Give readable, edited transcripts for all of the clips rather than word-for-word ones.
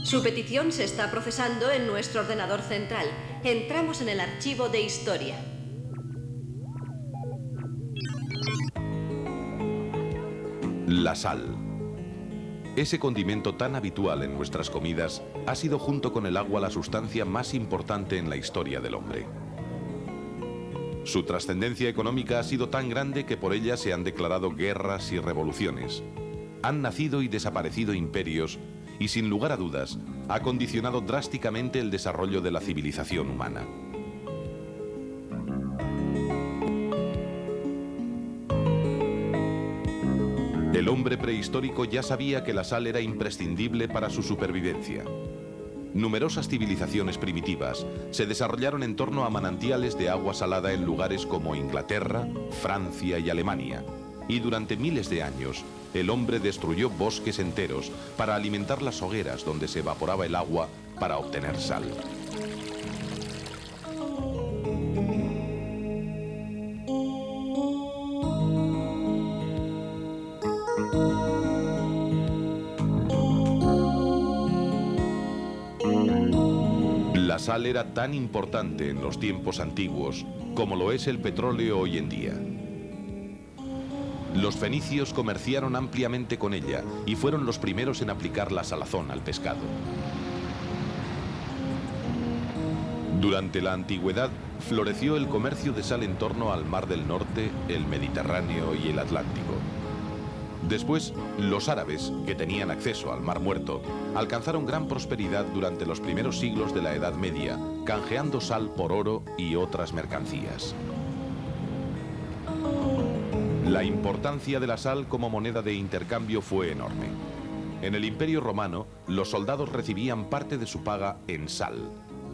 Su petición se está procesando en nuestro ordenador central. Entramos en el archivo de historia. La sal. Ese condimento tan habitual en nuestras comidas ha sido junto con el agua la sustancia más importante en la historia del hombre. Su trascendencia económica ha sido tan grande que por ella se han declarado guerras y revoluciones. Han nacido y desaparecido imperios y, sin lugar a dudas, ha condicionado drásticamente el desarrollo de la civilización humana. El hombre prehistórico ya sabía que la sal era imprescindible para su supervivencia. Numerosas civilizaciones primitivas se desarrollaron en torno a manantiales de agua salada en lugares como Inglaterra, Francia y Alemania. Y durante miles de años, el hombre destruyó bosques enteros para alimentar las hogueras donde se evaporaba el agua para obtener sal. La sal era tan importante en los tiempos antiguos como lo es el petróleo hoy en día. Los fenicios comerciaron ampliamente con ella y fueron los primeros en aplicar la salazón al pescado. Durante la antigüedad floreció el comercio de sal en torno al Mar del Norte, el Mediterráneo y el Atlántico. Después, los árabes, que tenían acceso al Mar Muerto, alcanzaron gran prosperidad durante los primeros siglos de la Edad Media, canjeando sal por oro y otras mercancías. La importancia de la sal como moneda de intercambio fue enorme. En el Imperio Romano, los soldados recibían parte de su paga en sal,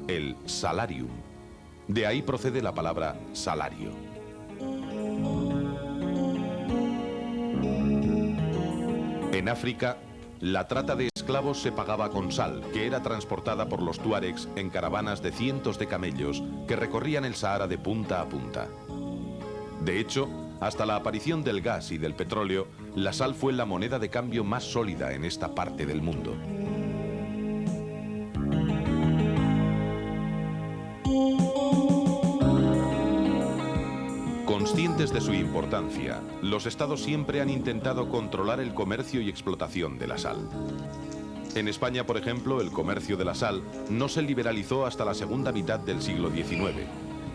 el salarium. De ahí procede la palabra salario. En África, la trata de esclavos se pagaba con sal, que era transportada por los tuaregs en caravanas de cientos de camellos que recorrían el Sahara de punta a punta. De hecho, hasta la aparición del gas y del petróleo, la sal fue la moneda de cambio más sólida en esta parte del mundo. Conscientes de su importancia, los estados siempre han intentado controlar el comercio y explotación de la sal. En España, por ejemplo, el comercio de la sal no se liberalizó hasta la segunda mitad del siglo XIX,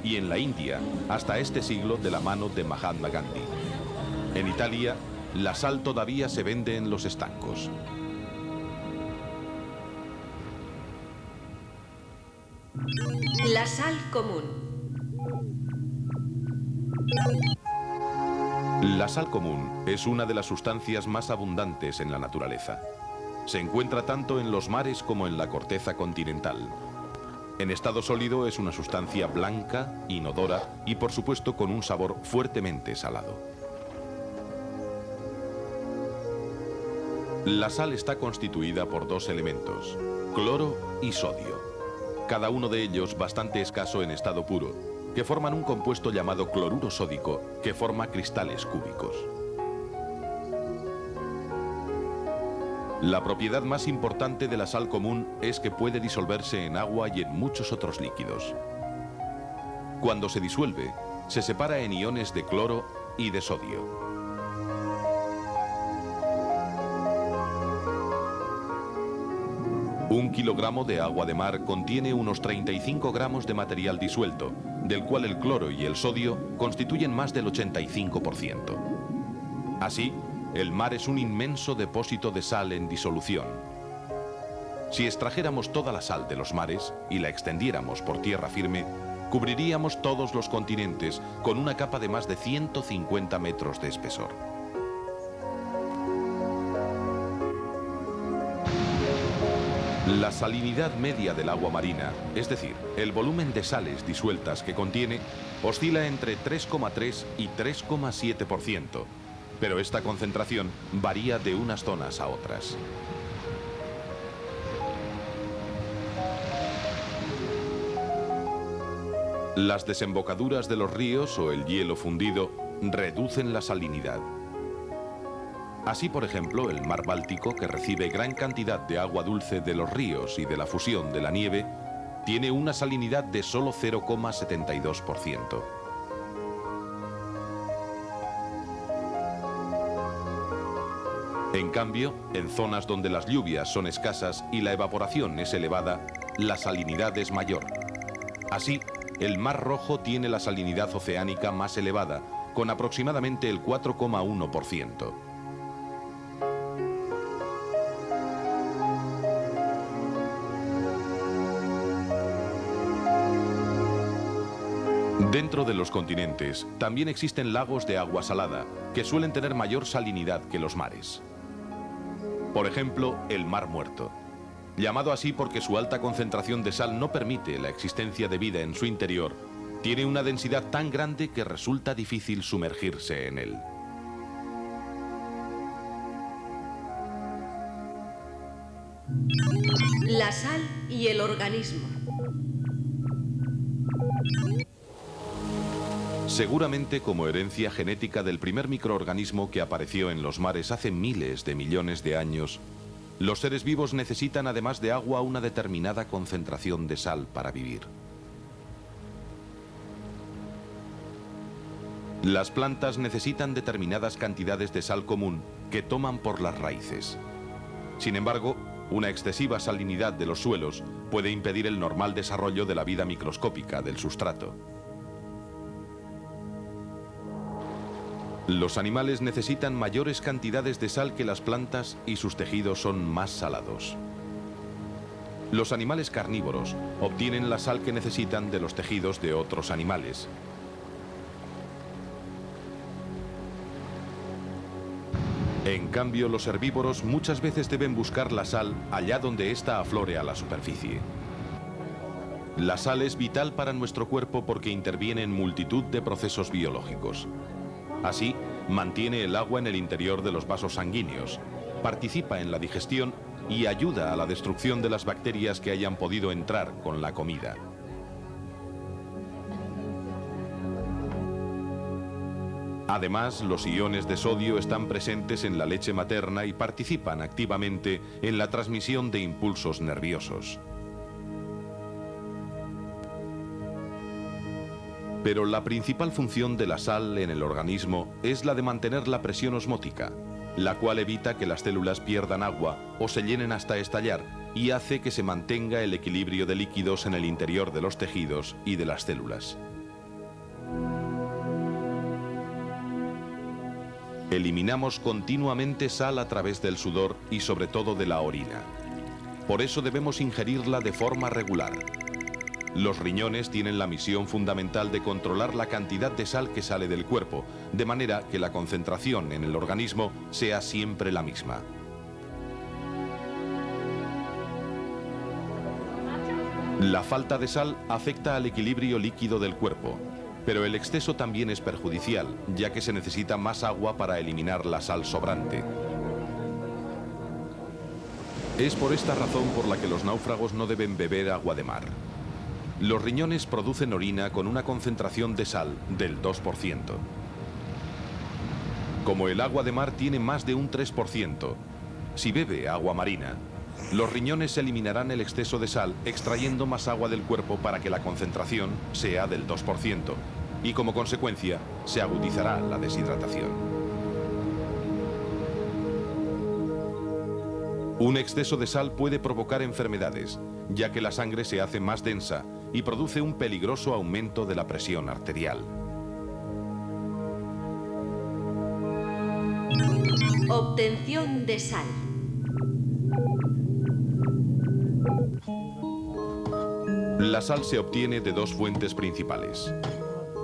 y en la India hasta este siglo de la mano de Mahatma Gandhi. En Italia, la sal todavía se vende en los estancos. La sal común. La sal común es una de las sustancias más abundantes en la naturaleza. Se encuentra tanto en los mares como en la corteza continental. En estado sólido es una sustancia blanca, inodora y por supuesto con un sabor fuertemente salado. La sal está constituida por dos elementos, cloro y sodio. Cada uno de ellos bastante escaso en estado puro, que forman un compuesto llamado cloruro sódico que forma cristales cúbicos. La propiedad más importante de la sal común es que puede disolverse en agua y en muchos otros líquidos. Cuando se disuelve, se separa en iones de cloro y de sodio. Un kilogramo de agua de mar contiene unos 35 gramos de material disuelto, del cual el cloro y el sodio constituyen más del 85%. Así, el mar es un inmenso depósito de sal en disolución. Si extrajéramos toda la sal de los mares y la extendiéramos por tierra firme, cubriríamos todos los continentes con una capa de más de 150 metros de espesor. La salinidad media del agua marina, es decir, el volumen de sales disueltas que contiene, oscila entre 3,3 y 3,7%, pero esta concentración varía de unas zonas a otras. Las desembocaduras de los ríos o el hielo fundido reducen la salinidad. Así, por ejemplo, el mar Báltico, que recibe gran cantidad de agua dulce de los ríos y de la fusión de la nieve, tiene una salinidad de solo 0,72%. En cambio, en zonas donde las lluvias son escasas y la evaporación es elevada, la salinidad es mayor. Así, el Mar Rojo tiene la salinidad oceánica más elevada, con aproximadamente el 4,1%. Dentro de los continentes también existen lagos de agua salada, que suelen tener mayor salinidad que los mares. Por ejemplo, el Mar Muerto, llamado así porque su alta concentración de sal no permite la existencia de vida en su interior, tiene una densidad tan grande que resulta difícil sumergirse en él. La sal y el organismo. Seguramente como herencia genética del primer microorganismo que apareció en los mares hace miles de millones de años, los seres vivos necesitan además de agua una determinada concentración de sal para vivir. Las plantas necesitan determinadas cantidades de sal común que toman por las raíces. Sin embargo, una excesiva salinidad de los suelos puede impedir el normal desarrollo de la vida microscópica del sustrato. Los animales necesitan mayores cantidades de sal que las plantas y sus tejidos son más salados. Los animales carnívoros obtienen la sal que necesitan de los tejidos de otros animales. En cambio, los herbívoros muchas veces deben buscar la sal allá donde ésta aflore a la superficie. La sal es vital para nuestro cuerpo porque interviene en multitud de procesos biológicos. Así, mantiene el agua en el interior de los vasos sanguíneos, participa en la digestión y ayuda a la destrucción de las bacterias que hayan podido entrar con la comida. Además, los iones de sodio están presentes en la leche materna y participan activamente en la transmisión de impulsos nerviosos. Pero la principal función de la sal en el organismo es la de mantener la presión osmótica, la cual evita que las células pierdan agua o se llenen hasta estallar y hace que se mantenga el equilibrio de líquidos en el interior de los tejidos y de las células. Eliminamos continuamente sal a través del sudor y sobre todo de la orina. Por eso debemos ingerirla de forma regular. Los riñones tienen la misión fundamental de controlar la cantidad de sal que sale del cuerpo, de manera que la concentración en el organismo sea siempre la misma. La falta de sal afecta al equilibrio líquido del cuerpo, pero el exceso también es perjudicial, ya que se necesita más agua para eliminar la sal sobrante. Es por esta razón por la que los náufragos no deben beber agua de mar. Los riñones producen orina con una concentración de sal del 2%. Como el agua de mar tiene más de un 3%, si bebe agua marina, los riñones eliminarán el exceso de sal extrayendo más agua del cuerpo para que la concentración sea del 2% y como consecuencia se agudizará la deshidratación. Un exceso de sal puede provocar enfermedades, ya que la sangre se hace más densa y produce un peligroso aumento de la presión arterial. Obtención de sal. La sal se obtiene de dos fuentes principales.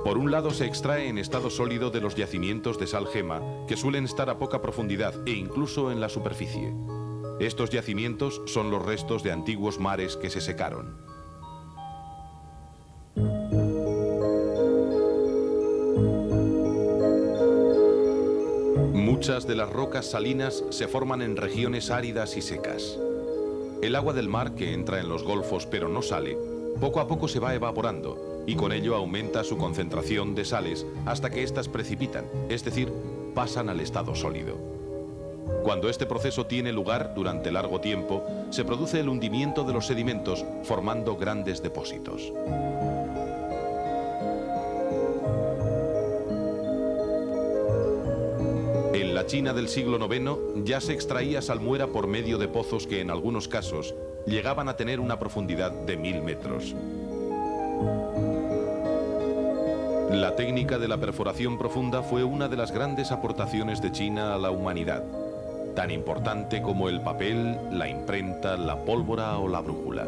Por un lado se extrae en estado sólido de los yacimientos de sal gema, que suelen estar a poca profundidad e incluso en la superficie. Estos yacimientos son los restos de antiguos mares que se secaron. Muchas de las rocas salinas se forman en regiones áridas y secas. El agua del mar que entra en los golfos pero no sale, poco a poco se va evaporando y con ello aumenta su concentración de sales hasta que éstas precipitan, es decir, pasan al estado sólido. Cuando este proceso tiene lugar durante largo tiempo, se produce el hundimiento de los sedimentos, formando grandes depósitos. En la China del siglo IX ya se extraía salmuera por medio de pozos que en algunos casos llegaban a tener una profundidad de 1000 metros. La técnica de la perforación profunda fue una de las grandes aportaciones de China a la humanidad, tan importante como el papel, la imprenta, la pólvora o la brújula.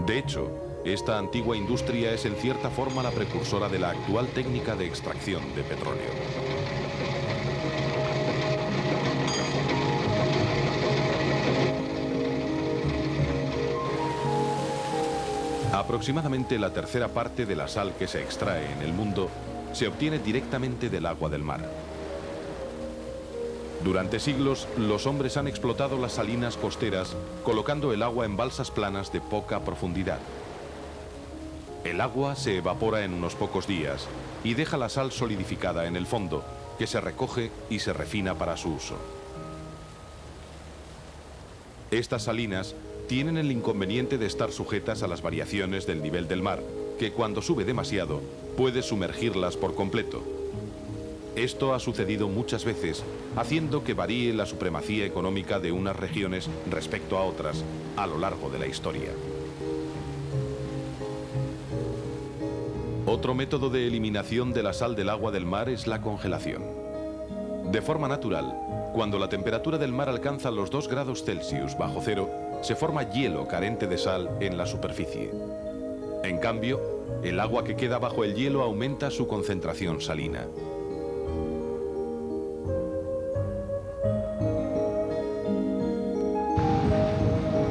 De hecho, esta antigua industria es en cierta forma la precursora de la actual técnica de extracción de petróleo. Aproximadamente la tercera parte de la sal que se extrae en el mundo se obtiene directamente del agua del mar. Durante siglos, los hombres han explotado las salinas costeras, colocando el agua en balsas planas de poca profundidad. El agua se evapora en unos pocos días y deja la sal solidificada en el fondo, que se recoge y se refina para su uso. Estas salinas tienen el inconveniente de estar sujetas a las variaciones del nivel del mar, que cuando sube demasiado puede sumergirlas por completo. Esto ha sucedido muchas veces, haciendo que varíe la supremacía económica de unas regiones respecto a otras a lo largo de la historia. Otro método de eliminación de la sal del agua del mar es la congelación. De forma natural, cuando la temperatura del mar alcanza los 2 grados Celsius bajo cero, se forma hielo carente de sal en la superficie. En cambio, el agua que queda bajo el hielo aumenta su concentración salina.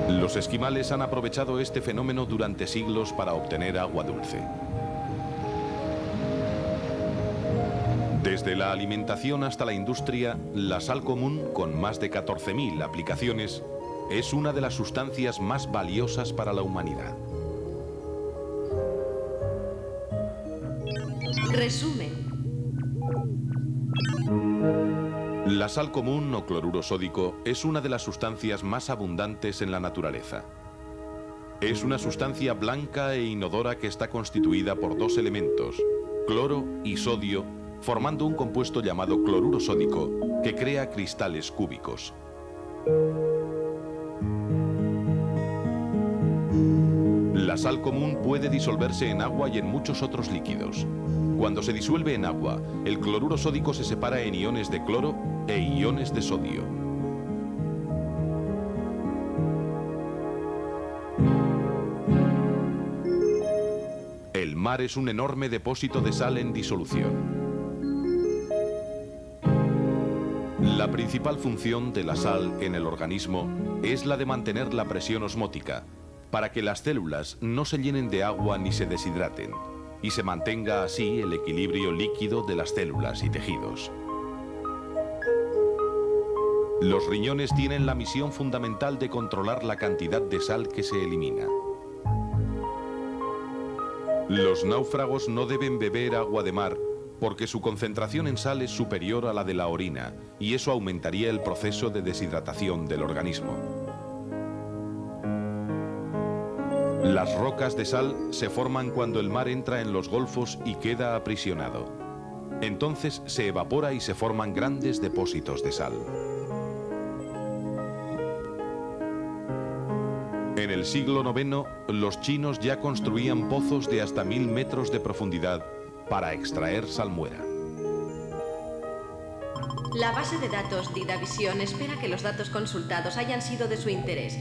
Los esquimales han aprovechado este fenómeno durante siglos para obtener agua dulce. Desde la alimentación hasta la industria, la sal común, con más de 14.000 aplicaciones, es una de las sustancias más valiosas para la humanidad. Resumen. La sal común o cloruro sódico es una de las sustancias más abundantes en la naturaleza. Es una sustancia blanca e inodora que está constituida por 2 elementos, cloro y sodio, formando un compuesto llamado cloruro sódico que crea cristales cúbicos. La sal común puede disolverse en agua y en muchos otros líquidos. Cuando se disuelve en agua, el cloruro sódico se separa en iones de cloro e iones de sodio. El mar es un enorme depósito de sal en disolución. La principal función de la sal en el organismo es la de mantener la presión osmótica, para que las células no se llenen de agua ni se deshidraten, y se mantenga así el equilibrio líquido de las células y tejidos. Los riñones tienen la misión fundamental de controlar la cantidad de sal que se elimina. Los náufragos no deben beber agua de mar porque su concentración en sal es superior a la de la orina y eso aumentaría el proceso de deshidratación del organismo. Las rocas de sal se forman cuando el mar entra en los golfos y queda aprisionado. Entonces se evapora y se forman grandes depósitos de sal. En el siglo IX, los chinos ya construían pozos de hasta 1000 metros de profundidad para extraer salmuera. La base de datos Didavisión espera que los datos consultados hayan sido de su interés.